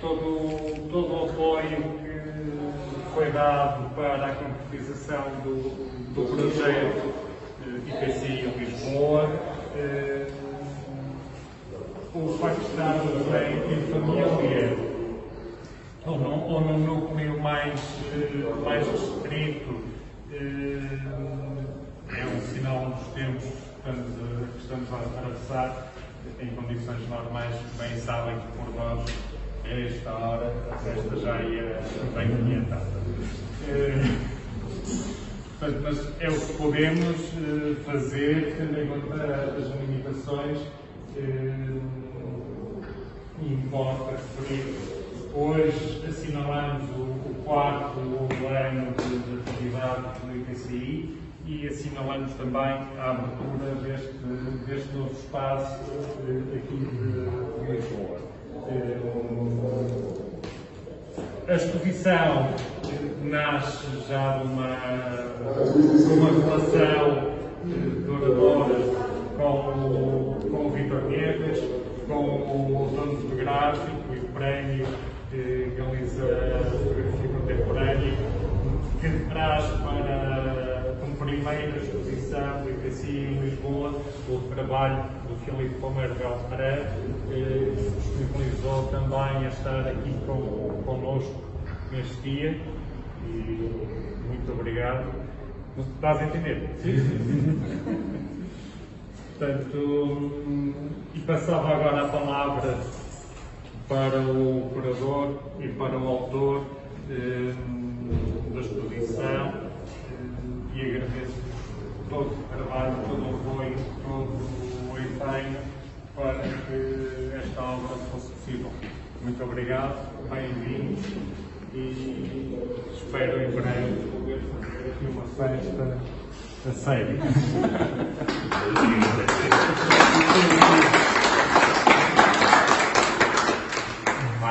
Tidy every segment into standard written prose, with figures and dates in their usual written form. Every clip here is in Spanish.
todo o apoio que foi dado para a concretização do projeto IPCI em Lisboa. O facto de estarmos em família ou num núcleo mais restrito é um sinal dos tempos que estamos a atravessar. Em condições normais, bem sabem que por nós, a esta hora, esta já ia bem orientada. Mas é o que podemos fazer, tendo em conta as limitações. Importa referir, hoje assinalamos o quarto ano de atividade do IPCI e assinalamos também a abertura deste novo espaço aqui de Lisboa. A exposição nasce já de uma relação duradoura com o Vítor Nieves, com o dono fotográfico e o prémio Galiza Fotografia Contemporânea, que traz como primeira exposição do IPCI em Lisboa o trabalho do Filipe Palmeiro Beltrán, que disponibilizou também a estar aqui connosco neste dia. E muito obrigado. Estás a entender? Sim. Portanto, e passava agora a palavra para o curador e para o autor da exposição e agradeço todo o trabalho, todo o apoio, todo o empenho para que esta obra fosse possível. Muito obrigado, bem-vindos e espero em breve poder fazer aqui uma festa a sério.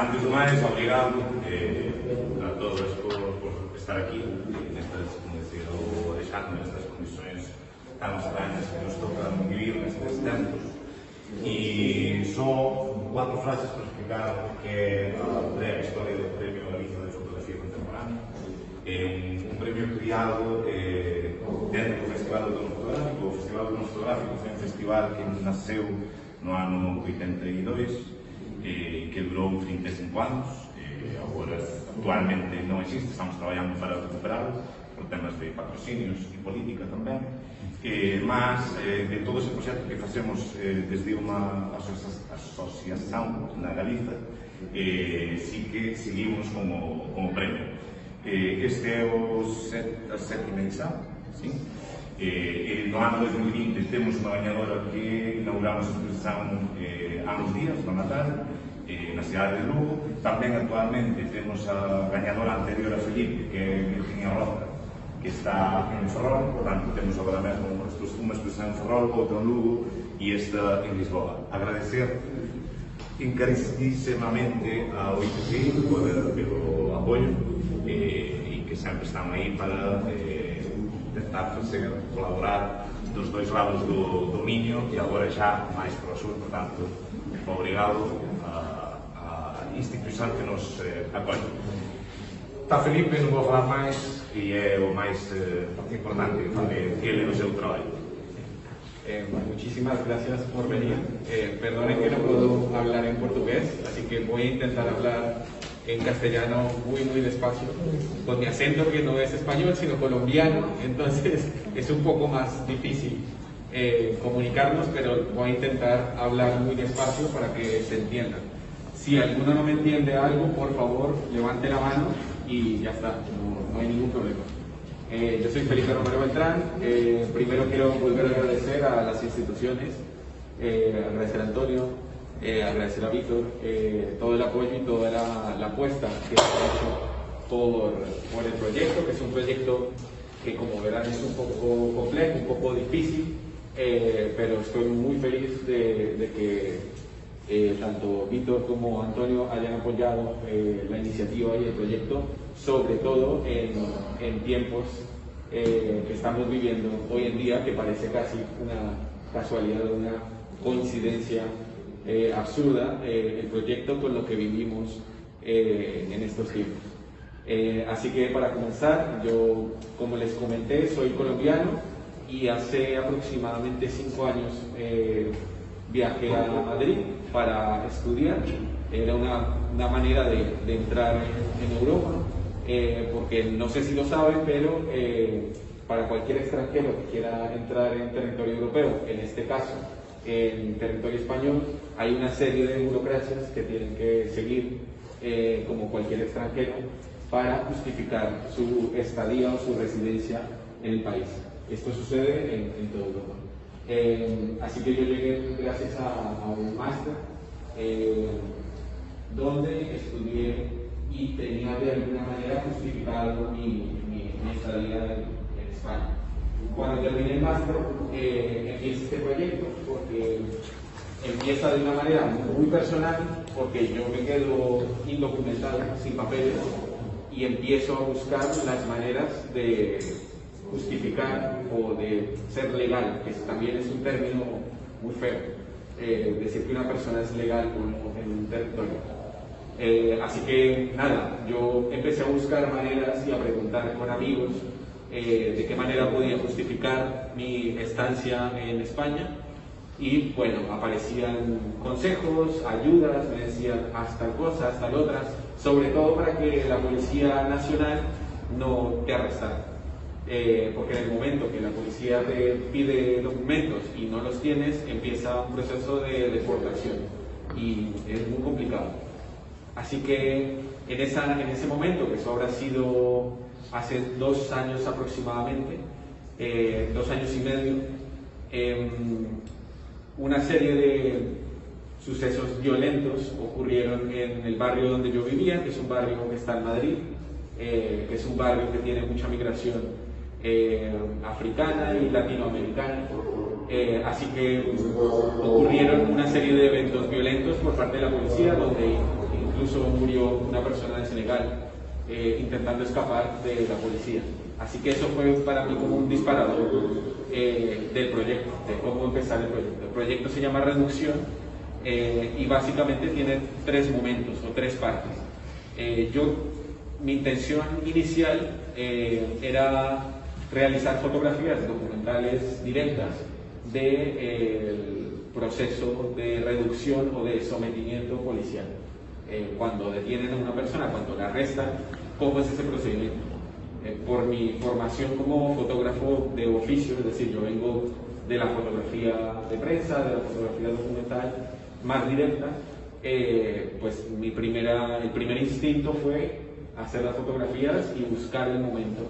Antes de mais, obrigado a todas por estar aqui nestas, como decía o Alexandre, nestas condições tan extrañas que nos tocan vivir nestes tempos. E só 4 frases para explicar que é a breve historia do Premio Galiza de Fotografía Contemporánea. É un premio criado dentro do Festival do Dono Fotográfico. O Festival do Dono Fotográfico foi un festival que nasceu no ano 82 e que durou 35 anos. Agora, actualmente non existe, estamos traballando para recuperarlo por temas de patrocinios e política tamén. Mas de todo ese proxecto que facemos desde unha asociación na Galiza, sí que seguimos como premio. Este é a sétima edición, sí? No ano 2020 temos unha gañadora que inauguramos a exposición há uns días, no Natal, na cidade de Lugo. Tamén actualmente temos a gañadora anterior a Felipe, que é Virginia Roca, que está en Ferrol. Por tanto, temos agora mesmo unha exposición en Ferrol, outra en Lugo e esta en Lisboa. Agradecer encarecidísimamente ao IPCI pelo apoio e que sempre están aí para tentar facer, colaborar dos dois lados do Miño e agora xa máis para o sur. Portanto, obrigado á institución que nos acolhe. Está Felipe, non vou falar máis, e é o máis importante que ele no seu trabalho. Muchísimas gracias por venir. Perdonen que no puedo hablar en portugués, así que voy a intentar hablar en castellano muy despacio, con mi acento que no es español sino colombiano, entonces es un poco más difícil comunicarnos, pero voy a intentar hablar muy despacio para que se entienda. Si alguno no me entiende algo, por favor levante la mano y ya está, no hay ningún problema. Yo soy Felipe Romero Beltrán. Primero quiero volver a agradecer a las instituciones, agradecer a Antonio, agradecer a Víctor todo el apoyo y toda la apuesta que ha hecho por el proyecto, que es un proyecto que, como verán, es un poco complejo, un poco difícil, pero estoy muy feliz de que tanto Víctor como Antonio hayan apoyado la iniciativa y el proyecto, sobre todo en tiempos que estamos viviendo hoy en día, que parece casi una casualidad, una coincidencia absurda, el proyecto con lo que vivimos en estos tiempos. Así que para comenzar, yo, como les comenté, soy colombiano y hace aproximadamente 5 años viajé a Madrid para estudiar. Era una manera de entrar en Europa, porque no sé si lo saben, pero para cualquier extranjero que quiera entrar en territorio europeo, en este caso en territorio español, hay una serie de burocracias que tienen que seguir como cualquier extranjero para justificar su estadía o su residencia en el país. Esto sucede en toda Europa. Así que yo llegué gracias a un máster donde estudié y tenía de alguna manera justificado mi estadía en España. Cuando terminé el máster, empieza este proyecto porque empieza de una manera muy personal, porque yo me quedo indocumentado, sin papeles, y empiezo a buscar las maneras de justificar o de ser legal, que también es un término muy feo, decir que una persona es legal en un territorio. Así que nada, yo empecé a buscar maneras y a preguntar con amigos de qué manera podía justificar mi estancia en España, y bueno, aparecían consejos, ayudas, me decían haz tal cosa, haz tal otras, sobre todo para que la Policía Nacional no te arrestara. Porque en el momento que la policía te pide documentos y no los tienes, empieza un proceso de deportación y es muy complicado. Así que en ese momento, que eso habrá sido hace 2 años aproximadamente, 2 años y medio, una serie de sucesos violentos ocurrieron en el barrio donde yo vivía, que es un barrio que está en Madrid, que es un barrio que tiene mucha migración africana y latinoamericana. Así que ocurrieron una serie de eventos violentos por parte de la policía, donde incluso murió una persona de Senegal intentando escapar de la policía. Así que eso fue para mí como un disparador del proyecto, de cómo empezar el proyecto. El proyecto se llama Reducción y básicamente tiene 3 momentos o 3 partes. Mi intención inicial era realizar fotografías documentales directas del proceso de reducción o de sometimiento policial. Cuando detienen a una persona, cuando la arrestan, ¿cómo es ese procedimiento? Por mi formación como fotógrafo de oficio, es decir, yo vengo de la fotografía de prensa, de la fotografía documental más directa, pues el primer instinto fue hacer las fotografías y buscar el momento.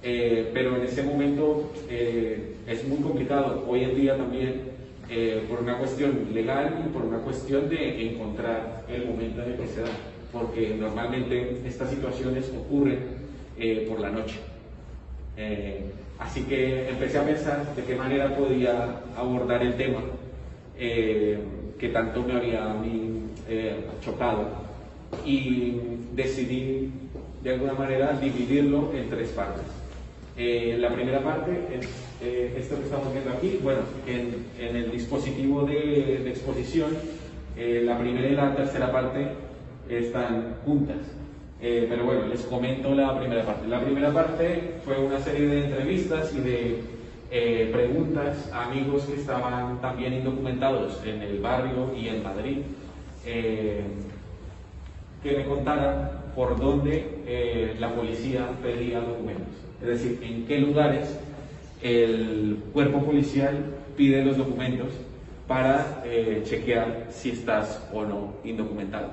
Pero en ese momento es muy complicado, hoy en día también, por una cuestión legal y por una cuestión de encontrar el momento en el que se da, porque normalmente estas situaciones ocurren por la noche. Así que empecé a pensar de qué manera podía abordar el tema que tanto me había chocado, y decidí de alguna manera dividirlo en 3 partes. La primera parte es esto que estamos viendo aquí. Bueno, en el dispositivo de exposición, la primera y la tercera parte están juntas. Pero bueno, les comento la primera parte. La primera parte fue una serie de entrevistas y de preguntas a amigos que estaban también indocumentados en el barrio y en Madrid, que me contaran por dónde la policía pedía documentos. Es decir, en qué lugares el cuerpo policial pide los documentos para chequear si estás o no indocumentado.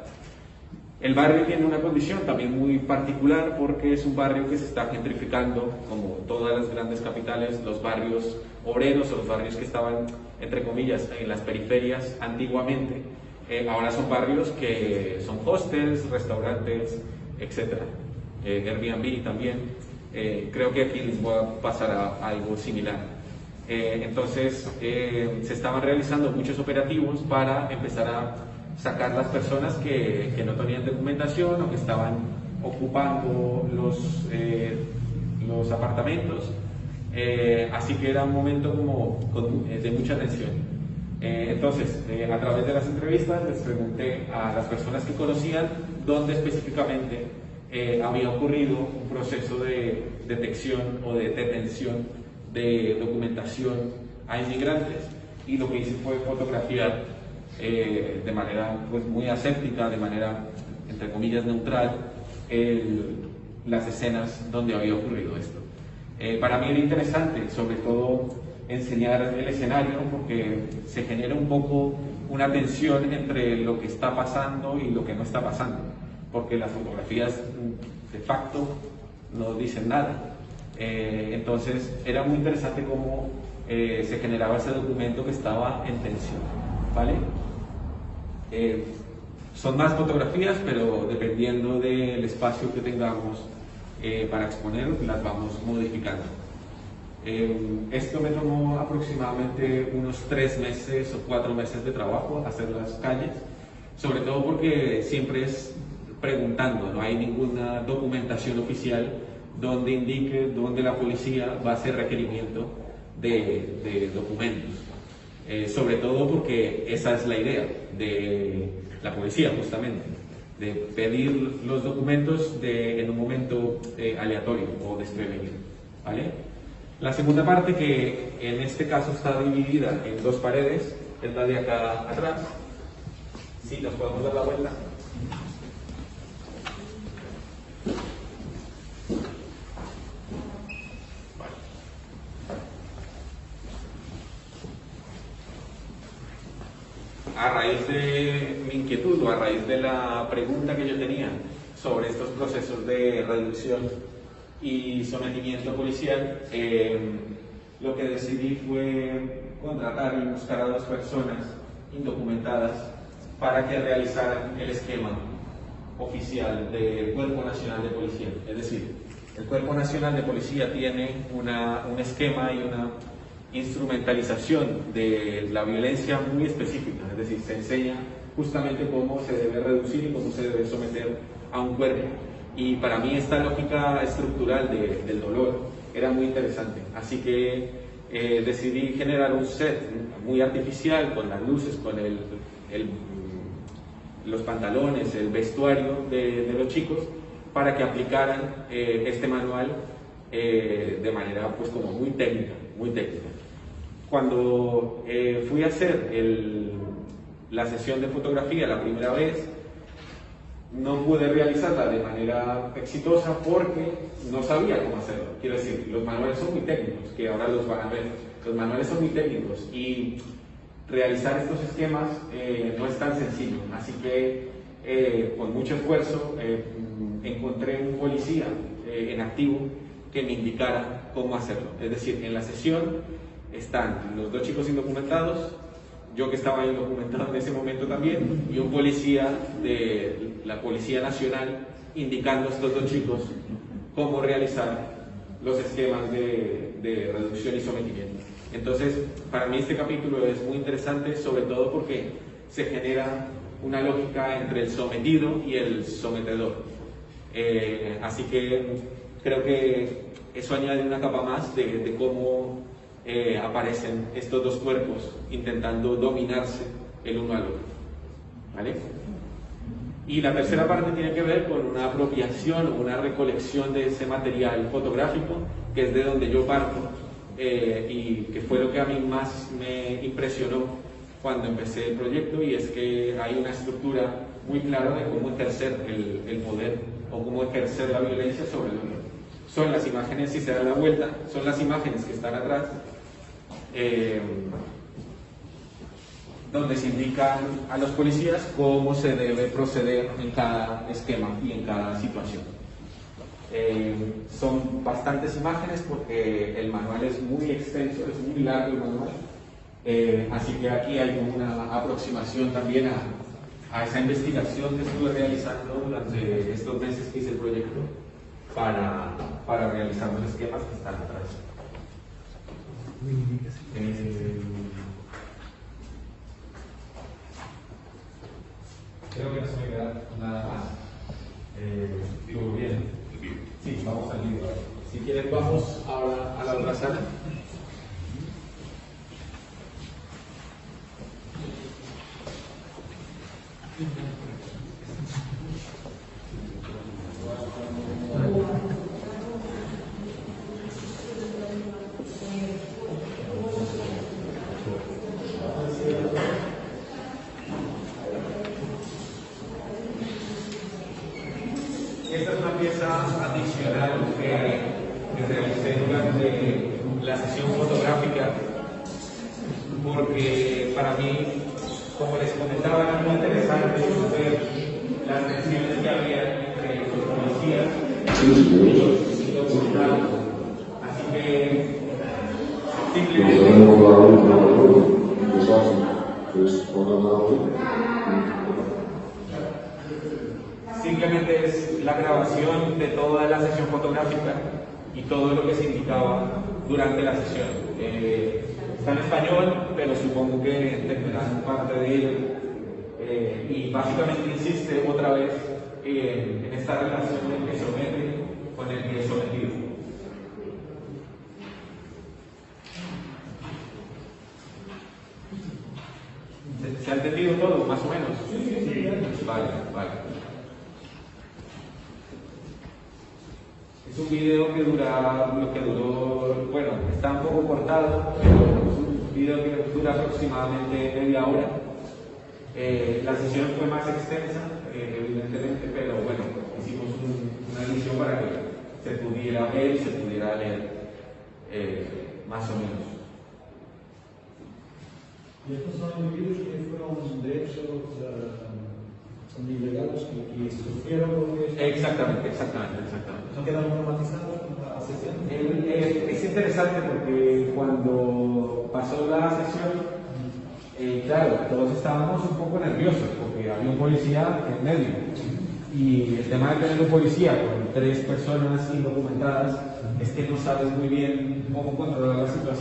El barrio tiene una condición también muy particular porque es un barrio que se está gentrificando, como todas las grandes capitales. Los barrios obreros o los barrios que estaban, entre comillas, en las periferias antiguamente, ahora son barrios que son hostels, restaurantes, etc. Airbnb también. Creo que aquí les voy a pasar a algo similar. Entonces, se estaban realizando muchos operativos para empezar a sacar las personas que no tenían documentación o que estaban ocupando los apartamentos. Así que era un momento de mucha tensión. Entonces, a través de las entrevistas les pregunté a las personas que conocían dónde específicamente había ocurrido un proceso de detección o de detención de documentación a inmigrantes, y lo que hice fue fotografiar de manera pues, muy aséptica, de manera entre comillas neutral, las escenas donde había ocurrido esto. Para mí era interesante, sobre todo, enseñar el escenario, porque se genera un poco una tensión entre lo que está pasando y lo que no está pasando, porque las fotografías de facto no dicen nada. Entonces era muy interesante cómo se generaba ese documento que estaba en tensión, ¿vale? Son más fotografías, pero dependiendo del espacio que tengamos para exponer, las vamos modificando. Esto me tomó aproximadamente unos 3 meses o 4 meses de trabajo hacer las calles, sobre todo porque siempre es preguntando, no hay ninguna documentación oficial donde indique dónde la policía va a hacer requerimiento de documentos. Sobre todo porque esa es la idea de la policía, justamente, de pedir los documentos en un momento aleatorio o desprevenido, ¿vale? La segunda parte, que en este caso está dividida en 2 paredes, es la de acá atrás. Sí, nos podemos dar la vuelta. A raíz de mi inquietud o a raíz de la pregunta que yo tenía sobre estos procesos de reducción y sometimiento policial, lo que decidí fue contratar y buscar a 2 personas indocumentadas para que realizaran el esquema oficial del Cuerpo Nacional de Policía. Es decir, el Cuerpo Nacional de Policía tiene un esquema y una instrumentalización de la violencia muy específica, es decir, se enseña justamente cómo se debe reducir y cómo se debe someter a un cuerpo. Y para mí esta lógica estructural del dolor era muy interesante, así que decidí generar un set muy artificial con las luces, con los pantalones, el vestuario de los chicos, para que aplicaran este manual de manera pues como muy técnica, muy técnica. Cuando fui a hacer la sesión de fotografía la primera vez, no pude realizarla de manera exitosa porque no sabía cómo hacerlo. Quiero decir, los manuales son muy técnicos, que ahora los van a ver. Los manuales son muy técnicos y realizar estos esquemas no es tan sencillo. Así que con mucho esfuerzo encontré un policía en activo que me indicara cómo hacerlo. Es decir, en la sesión están los 2 chicos indocumentados, yo que estaba indocumentado en ese momento también, y un policía de la Policía Nacional indicando a estos 2 chicos cómo realizar los esquemas de reducción y sometimiento. Entonces, para mí este capítulo es muy interesante, sobre todo porque se genera una lógica entre el sometido y el sometedor. Así que creo que eso añade una capa más de cómo aparecen estos 2 cuerpos intentando dominarse el uno al otro, ¿vale? Y la tercera parte tiene que ver con una apropiación o una recolección de ese material fotográfico, que es de donde yo parto y que fue lo que a mí más me impresionó cuando empecé el proyecto, y es que hay una estructura muy clara de cómo ejercer el poder o cómo ejercer la violencia sobre el otro. Son las imágenes, si se dan la vuelta, son las imágenes que están atrás, donde se indican a los policías cómo se debe proceder en cada esquema y en cada situación. Son bastantes imágenes porque el manual es muy extenso, es muy largo el manual, así que aquí hay una aproximación también a esa investigación que estuve realizando durante estos meses que hice el proyecto para realizar los esquemas que están atrás. Creo que no se me queda nada más. Digo bien. Sí, vamos al libro. Si quieren, vamos ahora a la otra sala. Esta es una pieza adicional que realicé durante la sesión fotográfica, porque para mí, como les comentaba, era muy interesante ver las tensiones que había entre los policías y los soldados. Así que simplemente es la grabación de toda la sesión fotográfica y todo lo que se indicaba durante la sesión. Está en español, pero supongo que entenderán parte de ello. Y básicamente insiste otra vez en esta relación del que somete con el que es sometido. ¿Se ha entendido todo, más o menos? Sí. Vale. Es un video que duró, bueno, está un poco cortado, pero es un video que dura aproximadamente media hora. La sesión fue más extensa, evidentemente, pero bueno, hicimos una edición para que se pudiera ver y se pudiera leer, más o menos. Y estos son individuos que fueron, de hecho, son ilegales, que sufrieron porque... Exactamente. ¿No quedaron traumatizados con la sesión? Es interesante porque cuando pasó la sesión, claro, todos estábamos un poco nerviosos porque había un policía en medio. Y el tema de tener un policía con 3 personas indocumentadas es que no sabes muy bien cómo controlar la situación.